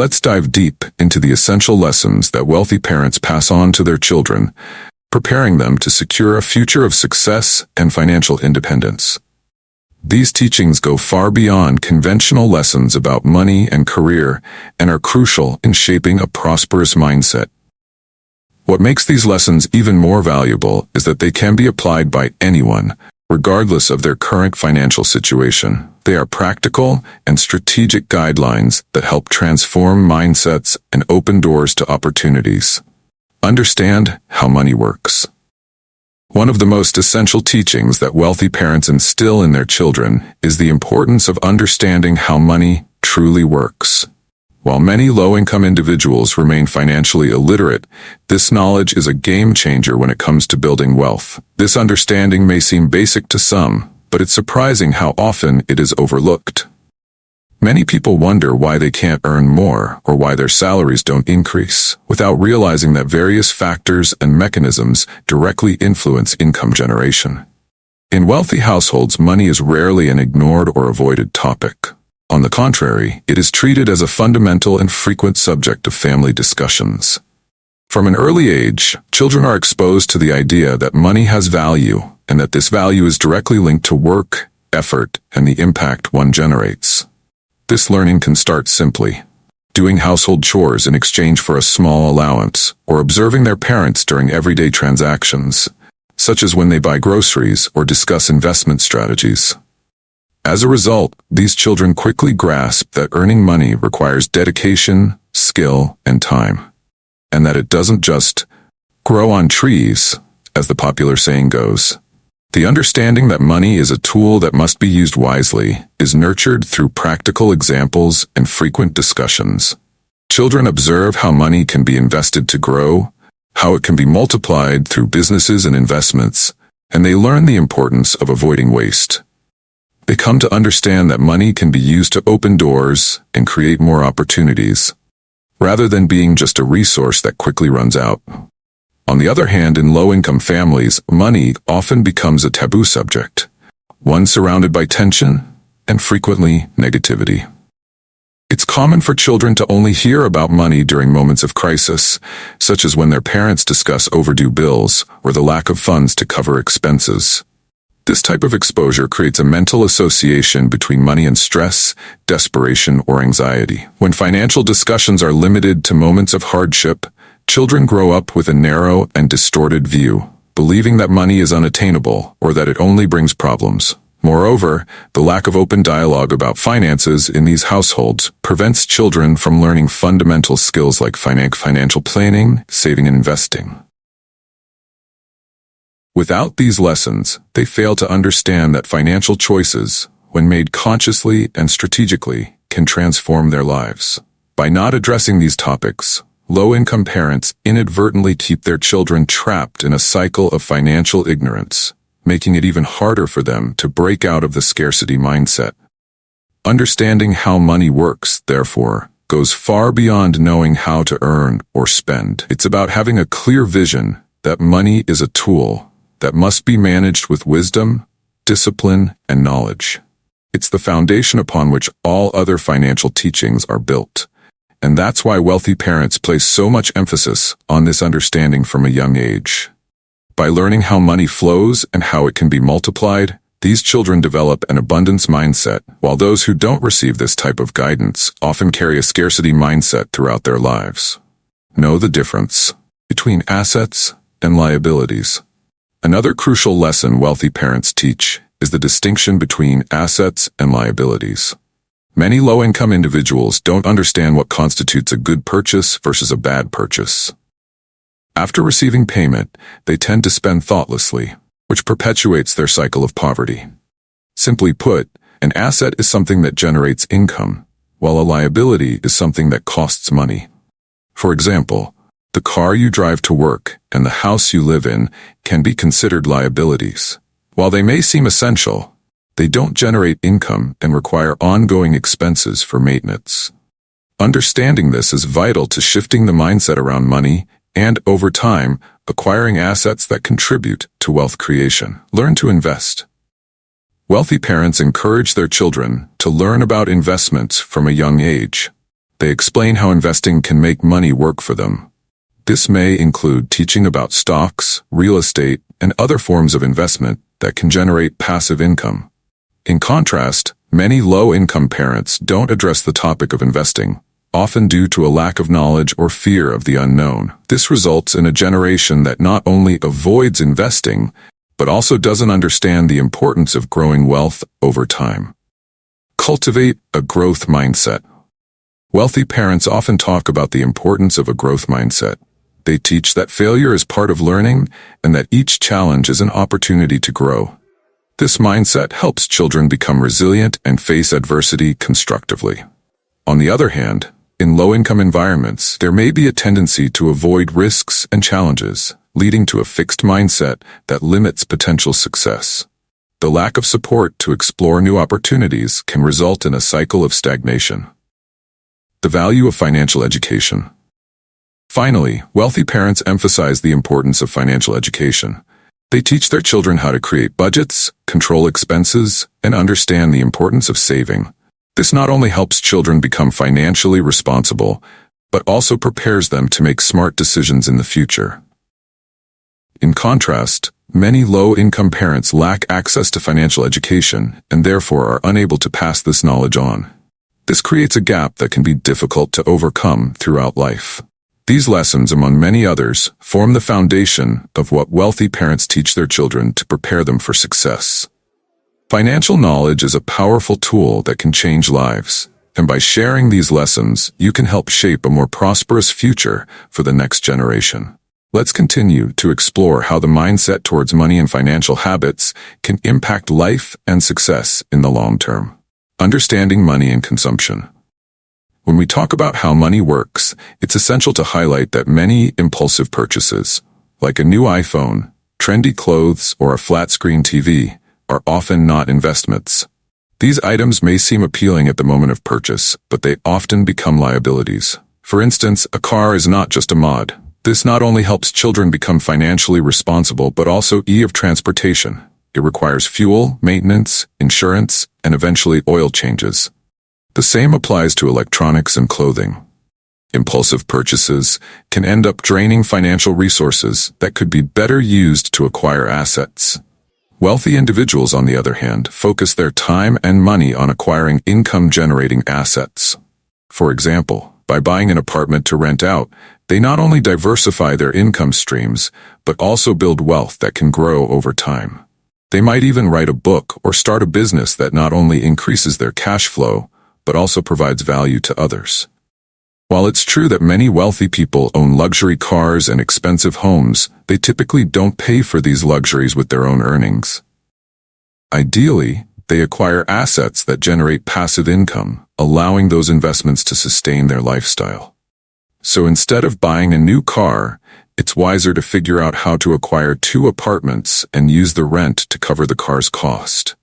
Let's dive deep into the essential lessons that wealthy parents pass on to their children, preparing them to secure a future of success and financial independence. These teachings go far beyond conventional lessons about money and career and are crucial in shaping a prosperous mindset. What makes these lessons even more valuable is that they can be applied by anyone, regardless of their current financial situation. They are practical and strategic guidelines that help transform mindsets and open doors to opportunities. Understand how money works. One of the most essential teachings that wealthy parents instill in their children is the importance of understanding how money truly works. While many low-income individuals remain financially illiterate, this knowledge is a game-changer when it comes to building wealth. This understanding may seem basic to some, but it's surprising how often it is overlooked. Many people wonder why they can't earn more or why their salaries don't increase, without realizing that various factors and mechanisms directly influence income generation. In wealthy households, money is rarely an ignored or avoided topic. On the contrary, it is treated as a fundamental and frequent subject of family discussions. From an early age, children are exposed to the idea that money has value and that this value is directly linked to work, effort, and the impact one generates. This learning can start simply, doing household chores in exchange for a small allowance, or observing their parents during everyday transactions, such as when they buy groceries or discuss investment strategies. As a result, these children quickly grasp that earning money requires dedication, skill, and time, and that it doesn't just grow on trees, as the popular saying goes. The understanding that money is a tool that must be used wisely is nurtured through practical examples and frequent discussions. Children observe how money can be invested to grow, how it can be multiplied through businesses and investments, and they learn the importance of avoiding waste. They come to understand that money can be used to open doors and create more opportunities, rather than being just a resource that quickly runs out. On the other hand, in low-income families, money often becomes a taboo subject, one surrounded by tension and frequently negativity. It's common for children to only hear about money during moments of crisis, such as when their parents discuss overdue bills or the lack of funds to cover expenses. This type of exposure creates a mental association between money and stress, desperation, or anxiety. When financial discussions are limited to moments of hardship, children grow up with a narrow and distorted view, believing that money is unattainable or that it only brings problems. Moreover, the lack of open dialogue about finances in these households prevents children from learning fundamental skills like financial planning, saving, and investing. Without these lessons, they fail to understand that financial choices, when made consciously and strategically, can transform their lives. By not addressing these topics, low-income parents inadvertently keep their children trapped in a cycle of financial ignorance, making it even harder for them to break out of the scarcity mindset. Understanding how money works, therefore, goes far beyond knowing how to earn or spend. It's about having a clear vision that money is a tool that must be managed with wisdom, discipline, and knowledge. It's the foundation upon which all other financial teachings are built. And that's why wealthy parents place so much emphasis on this understanding from a young age. By learning how money flows and how it can be multiplied, these children develop an abundance mindset, while those who don't receive this type of guidance often carry a scarcity mindset throughout their lives. Know the difference between assets and liabilities. Another crucial lesson wealthy parents teach is the distinction between assets and liabilities. Many low-income individuals don't understand what constitutes a good purchase versus a bad purchase. After receiving payment, they tend to spend thoughtlessly, which perpetuates their cycle of poverty. Simply put, an asset is something that generates income, while a liability is something that costs money. For example, the car you drive to work and the house you live in can be considered liabilities. While they may seem essential, they don't generate income and require ongoing expenses for maintenance. Understanding this is vital to shifting the mindset around money and, over time, acquiring assets that contribute to wealth creation. Learn to invest. Wealthy parents encourage their children to learn about investments from a young age. They explain how investing can make money work for them. This may include teaching about stocks, real estate, and other forms of investment that can generate passive income. In contrast, many low-income parents don't address the topic of investing, often due to a lack of knowledge or fear of the unknown. This results in a generation that not only avoids investing, but also doesn't understand the importance of growing wealth over time. Cultivate a growth mindset. Wealthy parents often talk about the importance of a growth mindset. They teach that failure is part of learning and that each challenge is an opportunity to grow. This mindset helps children become resilient and face adversity constructively. On the other hand, in low-income environments, there may be a tendency to avoid risks and challenges, leading to a fixed mindset that limits potential success. The lack of support to explore new opportunities can result in a cycle of stagnation. The value of financial education. Finally, wealthy parents emphasize the importance of financial education. They teach their children how to create budgets, control expenses, and understand the importance of saving. This not only helps children become financially responsible, but also prepares them to make smart decisions in the future. In contrast, many low-income parents lack access to financial education and therefore are unable to pass this knowledge on. This creates a gap that can be difficult to overcome throughout life. These lessons, among many others, form the foundation of what wealthy parents teach their children to prepare them for success. Financial knowledge is a powerful tool that can change lives, and by sharing these lessons, you can help shape a more prosperous future for the next generation. Let's continue to explore how the mindset towards money and financial habits can impact life and success in the long term. Understanding money and consumption. When we talk about how money works, it's essential to highlight that many impulsive purchases, like a new iPhone, trendy clothes, or a flat-screen TV, are often not investments. These items may seem appealing at the moment of purchase, but they often become liabilities. For instance, a car is not just a mod. This not only helps children become financially responsible, but also ease of transportation. It requires fuel, maintenance, insurance, and eventually oil changes. The same applies to electronics and clothing. Impulsive purchases can end up draining financial resources that could be better used to acquire assets. Wealthy individuals, on the other hand, focus their time and money on acquiring income-generating assets. For example, by buying an apartment to rent out, they not only diversify their income streams, but also build wealth that can grow over time. They might even write a book or start a business that not only increases their cash flow, but also provides value to others. While it's true that many wealthy people own luxury cars and expensive homes, they typically don't pay for these luxuries with their own earnings. Ideally, they acquire assets that generate passive income, allowing those investments to sustain their lifestyle. So instead of buying a new car, it's wiser to figure out how to acquire 2 apartments and use the rent to cover the car's cost.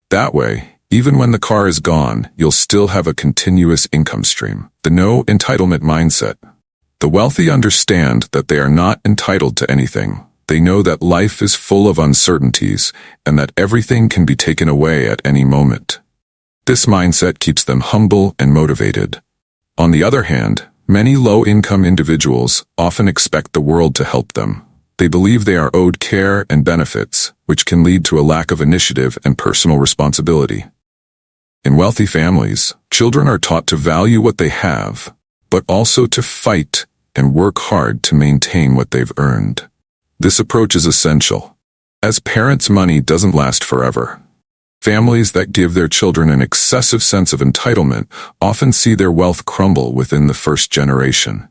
That way, even when the car is gone, you'll still have a continuous income stream. The no entitlement mindset. The wealthy understand that they are not entitled to anything. They know that life is full of uncertainties and that everything can be taken away at any moment. This mindset keeps them humble and motivated. On the other hand, many low-income individuals often expect the world to help them. They believe they are owed care and benefits, which can lead to a lack of initiative and personal responsibility. In wealthy families, children are taught to value what they have, but also to fight and work hard to maintain what they've earned. This approach is essential. As parents, money doesn't last forever. Families that give their children an excessive sense of entitlement often see their wealth crumble within the first generation.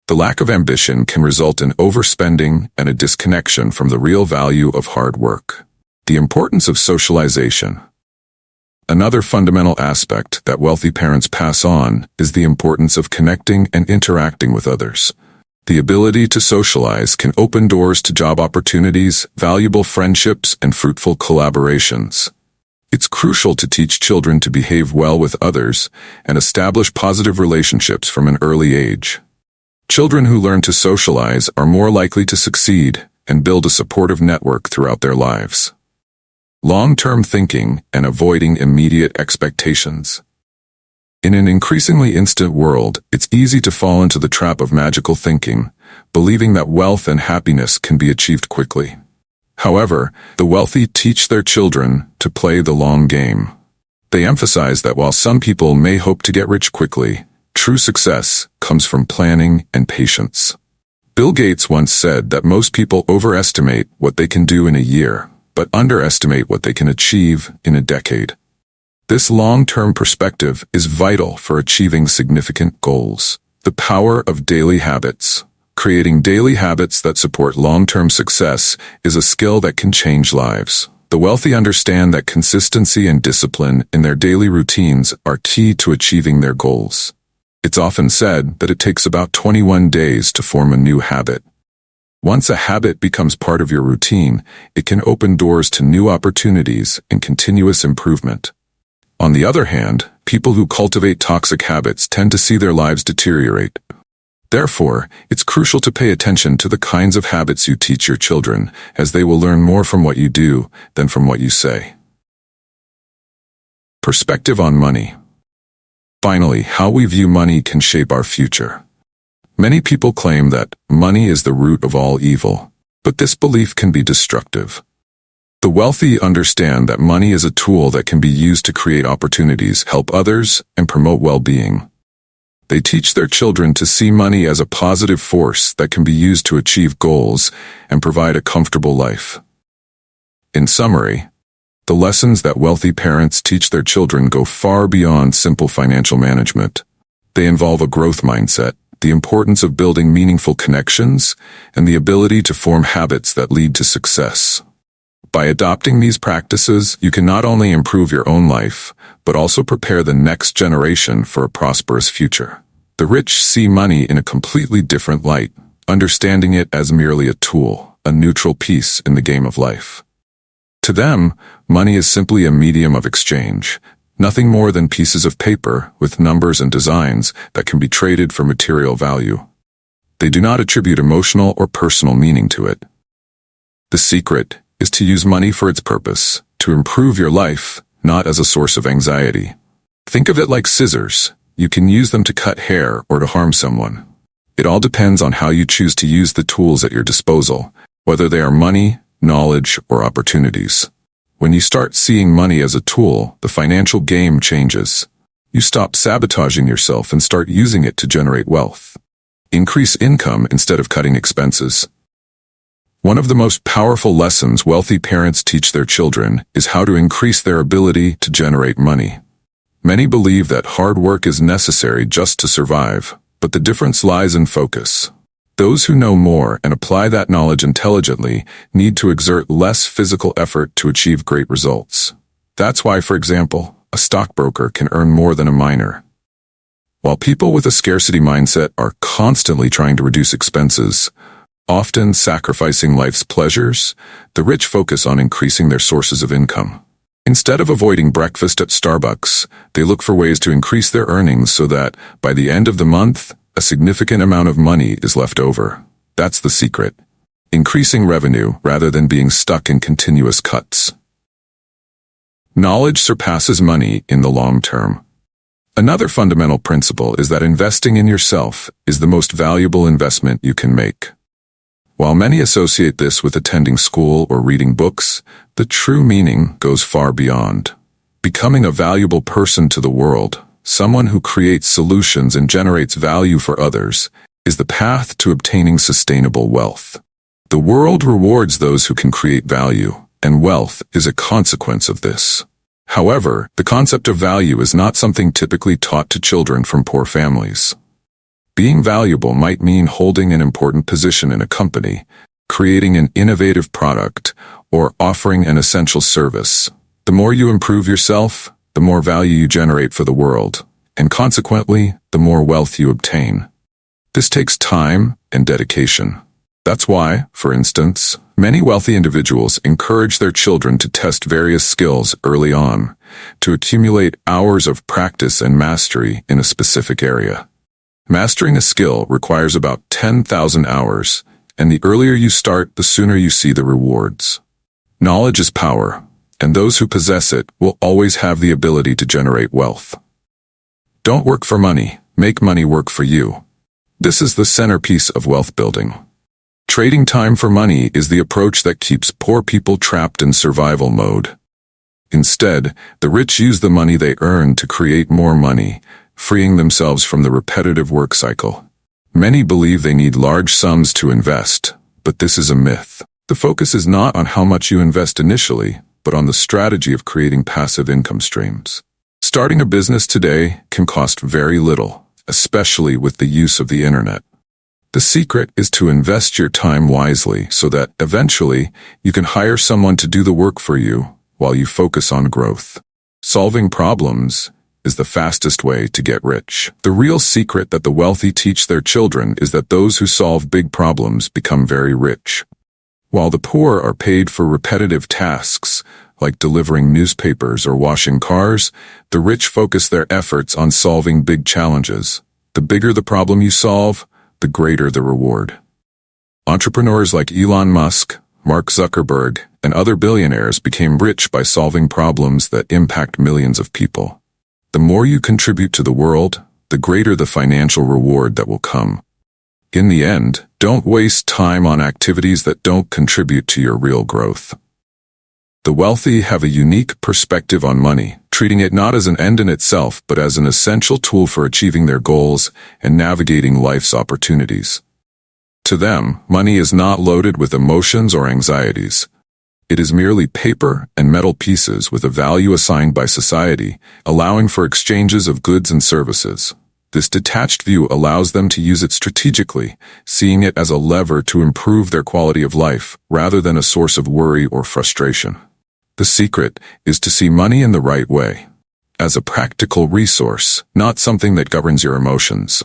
The lack of ambition can result in overspending and a disconnection from the real value of hard work. The importance of socialization. Another fundamental aspect that wealthy parents pass on is the importance of connecting and interacting with others. The ability to socialize can open doors to job opportunities, valuable friendships, and fruitful collaborations. It's crucial to teach children to behave well with others and establish positive relationships from an early age. Children who learn to socialize are more likely to succeed and build a supportive network throughout their lives. Long-term thinking and avoiding immediate expectations. In an increasingly instant world, it's easy to fall into the trap of magical thinking, believing that wealth and happiness can be achieved quickly. However, the wealthy teach their children to play the long game. They emphasize that while some people may hope to get rich quickly, true success comes from planning and patience. Bill Gates once said that most people overestimate what they can do in a year, but underestimate what they can achieve in a decade. This long-term perspective is vital for achieving significant goals. The power of daily habits. Creating daily habits that support long-term success is a skill that can change lives. The wealthy understand that consistency and discipline in their daily routines are key to achieving their goals. It's often said that it takes about 21 days to form a new habit. Once a habit becomes part of your routine, it can open doors to new opportunities and continuous improvement. On the other hand, people who cultivate toxic habits tend to see their lives deteriorate. Therefore, it's crucial to pay attention to the kinds of habits you teach your children, as they will learn more from what you do than from what you say. Perspective on money. Finally, how we view money can shape our future. Many people claim that money is the root of all evil, but this belief can be destructive. The wealthy understand that money is a tool that can be used to create opportunities, help others, and promote well-being. They teach their children to see money as a positive force that can be used to achieve goals and provide a comfortable life. In summary, the lessons that wealthy parents teach their children go far beyond simple financial management. They involve a growth mindset, the importance of building meaningful connections, and the ability to form habits that lead to success. By adopting these practices, you can not only improve your own life, but also prepare the next generation for a prosperous future. The rich see money in a completely different light, understanding it as merely a tool, a neutral piece in the game of life. To them, money is simply a medium of exchange, nothing more than pieces of paper with numbers and designs that can be traded for material value. They do not attribute emotional or personal meaning to it. The secret is to use money for its purpose, to improve your life, not as a source of anxiety. Think of it like scissors. You can use them to cut hair or to harm someone. It all depends on how you choose to use the tools at your disposal, whether they are money, knowledge, or opportunities. When you start seeing money as a tool, the financial game changes. You stop sabotaging yourself and start using it to generate wealth. Increase income instead of cutting expenses. One of the most powerful lessons wealthy parents teach their children is how to increase their ability to generate money. Many believe that hard work is necessary just to survive, but the difference lies in focus. Those who know more and apply that knowledge intelligently need to exert less physical effort to achieve great results. That's why, for example, a stockbroker can earn more than a miner. While people with a scarcity mindset are constantly trying to reduce expenses, often sacrificing life's pleasures, the rich focus on increasing their sources of income. Instead of avoiding breakfast at Starbucks, they look for ways to increase their earnings so that, by the end of the month, a significant amount of money is left over. That's the secret. Increasing revenue rather than being stuck in continuous cuts. Knowledge surpasses money in the long term. Another fundamental principle is that investing in yourself is the most valuable investment you can make. While many associate this with attending school or reading books, the true meaning goes far beyond. Becoming a valuable person to the world, someone who creates solutions and generates value for others, is the path to obtaining sustainable wealth. The world rewards those who can create value, and wealth is a consequence of this. However, the concept of value is not something typically taught to children from poor families. Being valuable might mean holding an important position in a company, creating an innovative product, or offering an essential service. The more you improve yourself, the more value you generate for the world, and consequently, the more wealth you obtain. This takes time and dedication. That's why, for instance, many wealthy individuals encourage their children to test various skills early on, to accumulate hours of practice and mastery in a specific area. Mastering a skill requires about 10,000 hours, and the earlier you start, the sooner you see the rewards. Knowledge is power, and those who possess it will always have the ability to generate wealth. Don't work for money, make money work for you. This is the centerpiece of wealth building. Trading time for money is the approach that keeps poor people trapped in survival mode. Instead, the rich use the money they earn to create more money, freeing themselves from the repetitive work cycle. Many believe they need large sums to invest, but this is a myth. The focus is not on how much you invest initially, but on the strategy of creating passive income streams. Starting a business today can cost very little, especially with the use of the internet. The secret is to invest your time wisely so that, eventually, you can hire someone to do the work for you while you focus on growth. Solving problems is the fastest way to get rich. The real secret that the wealthy teach their children is that those who solve big problems become very rich, while the poor are paid for repetitive tasks, like delivering newspapers or washing cars. The rich focus their efforts on solving big challenges. The bigger the problem you solve, the greater the reward. Entrepreneurs like Elon Musk, Mark Zuckerberg, and other billionaires became rich by solving problems that impact millions of people. The more you contribute to the world, the greater the financial reward that will come. In the end, don't waste time on activities that don't contribute to your real growth. The wealthy have a unique perspective on money, treating it not as an end in itself, but as an essential tool for achieving their goals and navigating life's opportunities. To them, money is not loaded with emotions or anxieties. It is merely paper and metal pieces with a value assigned by society, allowing for exchanges of goods and services. This detached view allows them to use it strategically, seeing it as a lever to improve their quality of life, rather than a source of worry or frustration. The secret is to see money in the right way, as a practical resource, not something that governs your emotions.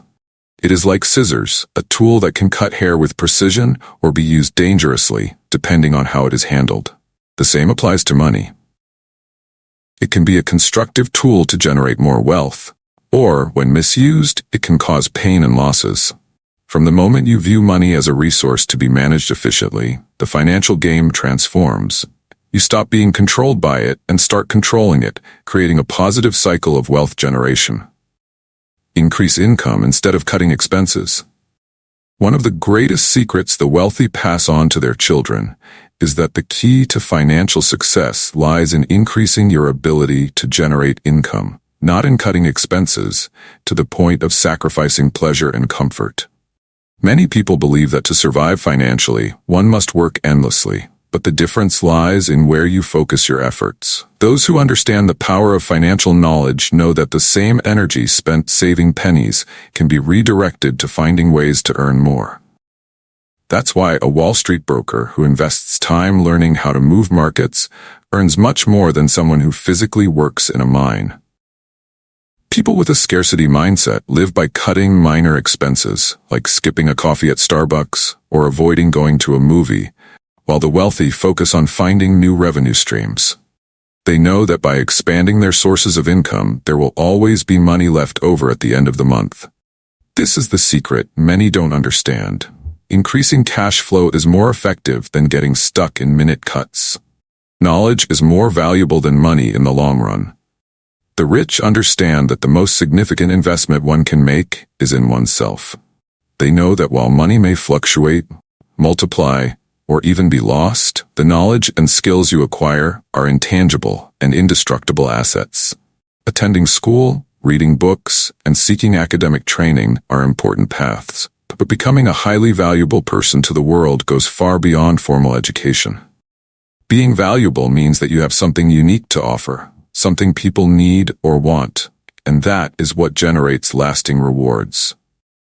It is like scissors, a tool that can cut hair with precision or be used dangerously, depending on how it is handled. The same applies to money. It can be a constructive tool to generate more wealth, or, when misused, it can cause pain and losses. From the moment you view money as a resource to be managed efficiently, the financial game transforms. You stop being controlled by it and start controlling it, creating a positive cycle of wealth generation. Increase income instead of cutting expenses. One of the greatest secrets the wealthy pass on to their children is that the key to financial success lies in increasing your ability to generate income, not in cutting expenses, to the point of sacrificing pleasure and comfort. Many people believe that to survive financially, one must work endlessly. But the difference lies in where you focus your efforts. Those who understand the power of financial knowledge know that the same energy spent saving pennies can be redirected to finding ways to earn more. That's why a Wall Street broker who invests time learning how to move markets earns much more than someone who physically works in a mine. People with a scarcity mindset live by cutting minor expenses, like skipping a coffee at Starbucks or avoiding going to a movie, while the wealthy focus on finding new revenue streams. They know that by expanding their sources of income, there will always be money left over at the end of the month. This is the secret many don't understand. Increasing cash flow is more effective than getting stuck in minute cuts. Knowledge is more valuable than money in the long run. The rich understand that the most significant investment one can make is in oneself. They know that while money may fluctuate, multiply, or even be lost, the knowledge and skills you acquire are intangible and indestructible assets. Attending school, reading books, and seeking academic training are important paths, but becoming a highly valuable person to the world goes far beyond formal education. Being valuable means that you have something unique to offer, something people need or want, and that is what generates lasting rewards.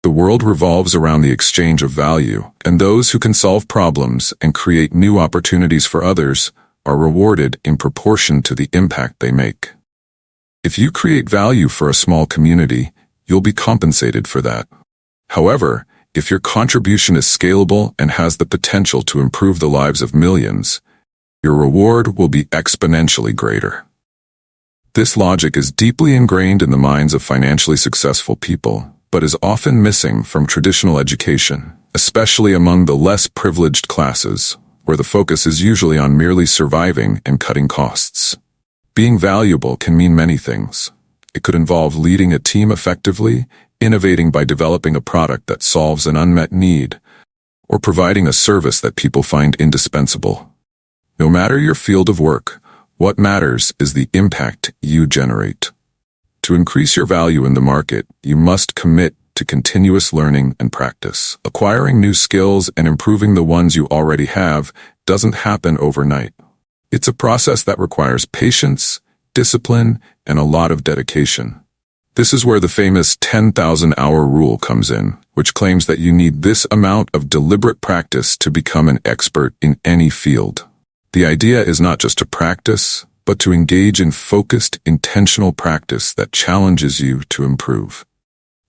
The world revolves around the exchange of value, and those who can solve problems and create new opportunities for others are rewarded in proportion to the impact they make. If you create value for a small community, you'll be compensated for that. However, if your contribution is scalable and has the potential to improve the lives of millions, your reward will be exponentially greater. This logic is deeply ingrained in the minds of financially successful people, but is often missing from traditional education, especially among the less privileged classes, where the focus is usually on merely surviving and cutting costs. Being valuable can mean many things. It could involve leading a team effectively, innovating by developing a product that solves an unmet need, or providing a service that people find indispensable. No matter your field of work, what matters is the impact you generate. To increase your value in the market, you must commit to continuous learning and practice. Acquiring new skills and improving the ones you already have doesn't happen overnight. It's a process that requires patience, discipline, and a lot of dedication. This is where the famous 10,000-hour rule comes in, which claims that you need this amount of deliberate practice to become an expert in any field. The idea is not just to practice, but to engage in focused, intentional practice that challenges you to improve.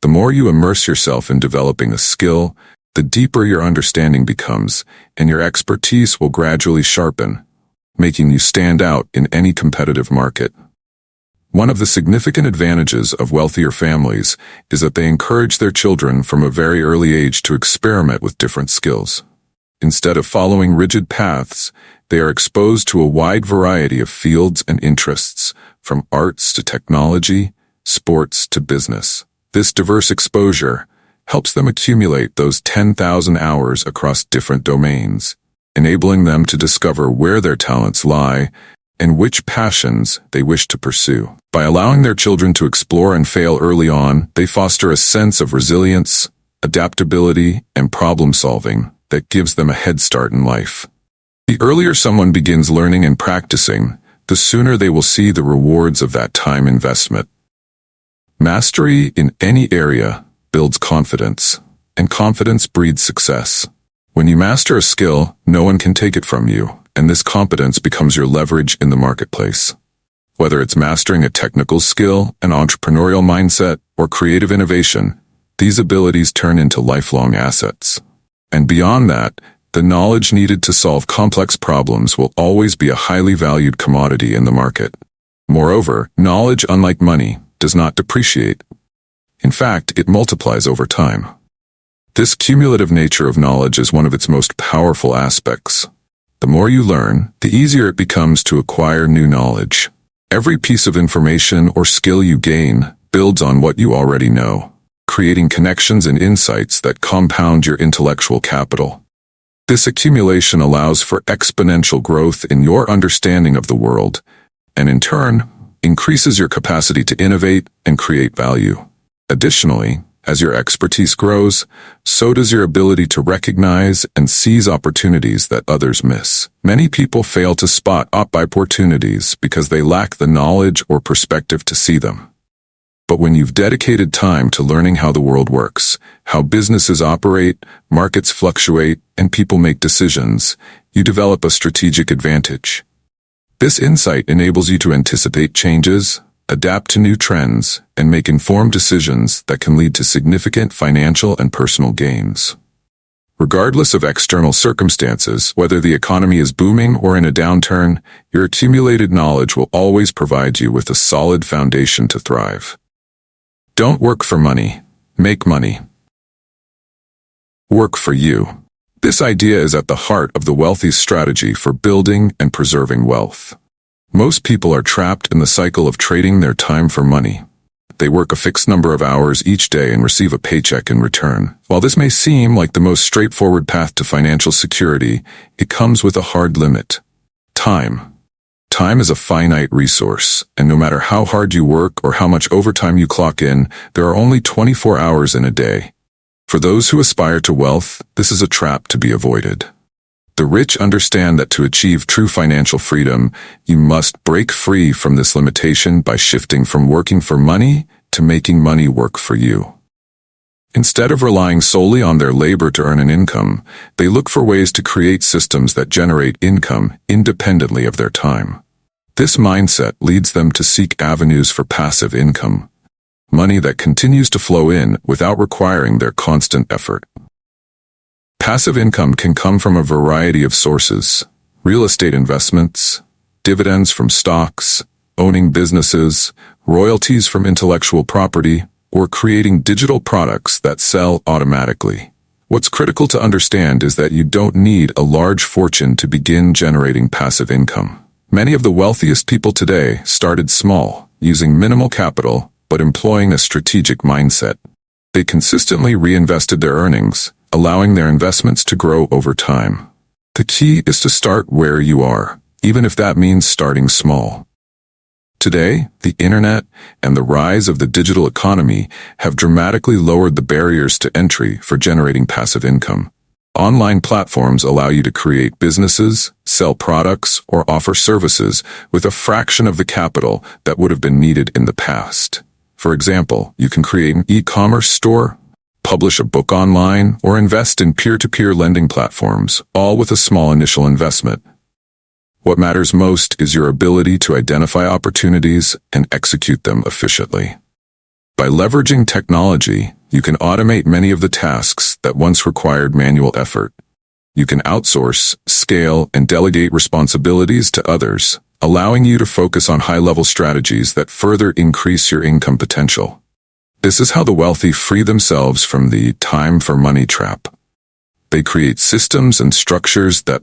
The more you immerse yourself in developing a skill, the deeper your understanding becomes, and your expertise will gradually sharpen, making you stand out in any competitive market. One of the significant advantages of wealthier families is that they encourage their children from a very early age to experiment with different skills. Instead of following rigid paths, they are exposed to a wide variety of fields and interests, from arts to technology, sports to business. This diverse exposure helps them accumulate those 10,000 hours across different domains, enabling them to discover where their talents lie and which passions they wish to pursue. By allowing their children to explore and fail early on, they foster a sense of resilience, adaptability, and problem-solving that gives them a head start in life. The earlier someone begins learning and practicing, the sooner they will see the rewards of that time investment. Mastery in any area builds confidence, and confidence breeds success. When you master a skill, no one can take it from you, and this competence becomes your leverage in the marketplace. Whether it's mastering a technical skill, an entrepreneurial mindset, or creative innovation, these abilities turn into lifelong assets. And beyond that, the knowledge needed to solve complex problems will always be a highly valued commodity in the market. Moreover, knowledge, unlike money, does not depreciate. In fact, it multiplies over time. This cumulative nature of knowledge is one of its most powerful aspects. The more you learn, the easier it becomes to acquire new knowledge. Every piece of information or skill you gain builds on what you already know, creating connections and insights that compound your intellectual capital. This accumulation allows for exponential growth in your understanding of the world, and in turn, increases your capacity to innovate and create value. Additionally, as your expertise grows, so does your ability to recognize and seize opportunities that others miss. Many people fail to spot opportunities because they lack the knowledge or perspective to see them. But when you've dedicated time to learning how the world works, how businesses operate, markets fluctuate, and people make decisions, you develop a strategic advantage. This insight enables you to anticipate changes, adapt to new trends, and make informed decisions that can lead to significant financial and personal gains. Regardless of external circumstances, whether the economy is booming or in a downturn, your accumulated knowledge will always provide you with a solid foundation to thrive. Don't work for money. Make money. Work for you. This idea is at the heart of the wealthy's strategy for building and preserving wealth. Most people are trapped in the cycle of trading their time for money. They work a fixed number of hours each day and receive a paycheck in return. While this may seem like the most straightforward path to financial security, it comes with a hard limit. Time. Time is a finite resource, and no matter how hard you work or how much overtime you clock in, there are only 24 hours in a day. For those who aspire to wealth, this is a trap to be avoided. The rich understand that to achieve true financial freedom, you must break free from this limitation by shifting from working for money to making money work for you. Instead of relying solely on their labor to earn an income, they look for ways to create systems that generate income independently of their time. This mindset leads them to seek avenues for passive income, money that continues to flow in without requiring their constant effort. Passive income can come from a variety of sources: real estate investments, dividends from stocks, owning businesses, royalties from intellectual property, or creating digital products that sell automatically. What's critical to understand is that you don't need a large fortune to begin generating passive income. Many of the wealthiest people today started small, using minimal capital, but employing a strategic mindset. They consistently reinvested their earnings, allowing their investments to grow over time. The key is to start where you are, even if that means starting small. Today, the internet and the rise of the digital economy have dramatically lowered the barriers to entry for generating passive income. Online platforms allow you to create businesses, sell products, or offer services with a fraction of the capital that would have been needed in the past. For example, you can create an e-commerce store, publish a book online, or invest in peer-to-peer lending platforms, all with a small initial investment. What matters most is your ability to identify opportunities and execute them efficiently. By leveraging technology, you can automate many of the tasks that once required manual effort. You can outsource, scale, and delegate responsibilities to others, allowing you to focus on high-level strategies that further increase your income potential. This is how the wealthy free themselves from the time for money trap. They create systems and structures that,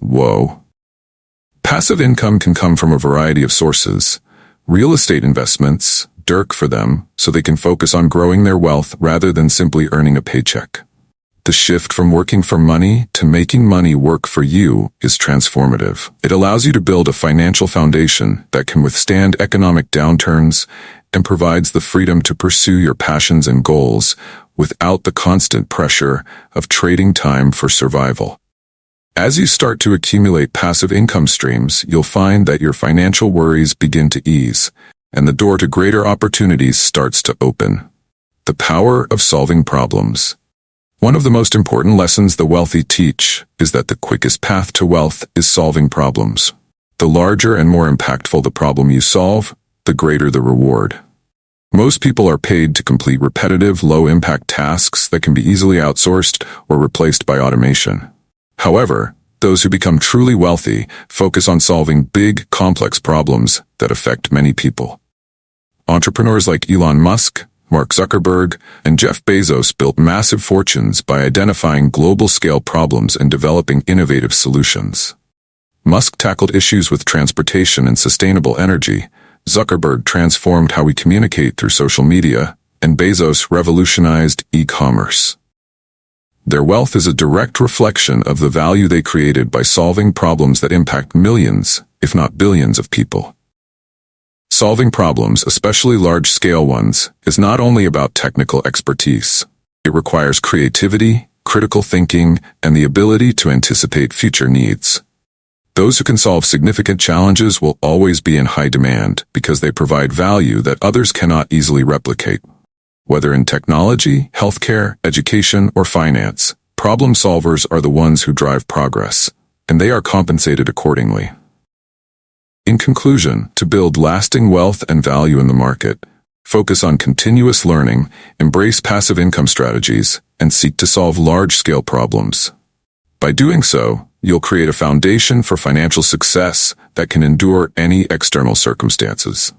Passive income can come from a variety of sources. Real estate investments, dirk for them, so they can focus on growing their wealth rather than simply earning a paycheck. The shift from working for money to making money work for you is transformative. It allows you to build a financial foundation that can withstand economic downturns and provides the freedom to pursue your passions and goals without the constant pressure of trading time for survival. As you start to accumulate passive income streams, you'll find that your financial worries begin to ease, and the door to greater opportunities starts to open. The power of solving problems. One of the most important lessons the wealthy teach is that the quickest path to wealth is solving problems. The larger and more impactful the problem you solve, the greater the reward. Most people are paid to complete repetitive, low-impact tasks that can be easily outsourced or replaced by automation. However, those who become truly wealthy focus on solving big, complex problems that affect many people. Entrepreneurs like Elon Musk, Mark Zuckerberg, and Jeff Bezos built massive fortunes by identifying global-scale problems and developing innovative solutions. Musk tackled issues with transportation and sustainable energy, Zuckerberg transformed how we communicate through social media, and Bezos revolutionized e-commerce. Their wealth is a direct reflection of the value they created by solving problems that impact millions, if not billions of people. Solving problems, especially large-scale ones, is not only about technical expertise. It requires creativity, critical thinking, and the ability to anticipate future needs. Those who can solve significant challenges will always be in high demand because they provide value that others cannot easily replicate. Whether in technology, healthcare, education, or finance, problem solvers are the ones who drive progress, and they are compensated accordingly. In conclusion, to build lasting wealth and value in the market, focus on continuous learning, embrace passive income strategies, and seek to solve large-scale problems. By doing so, you'll create a foundation for financial success that can endure any external circumstances.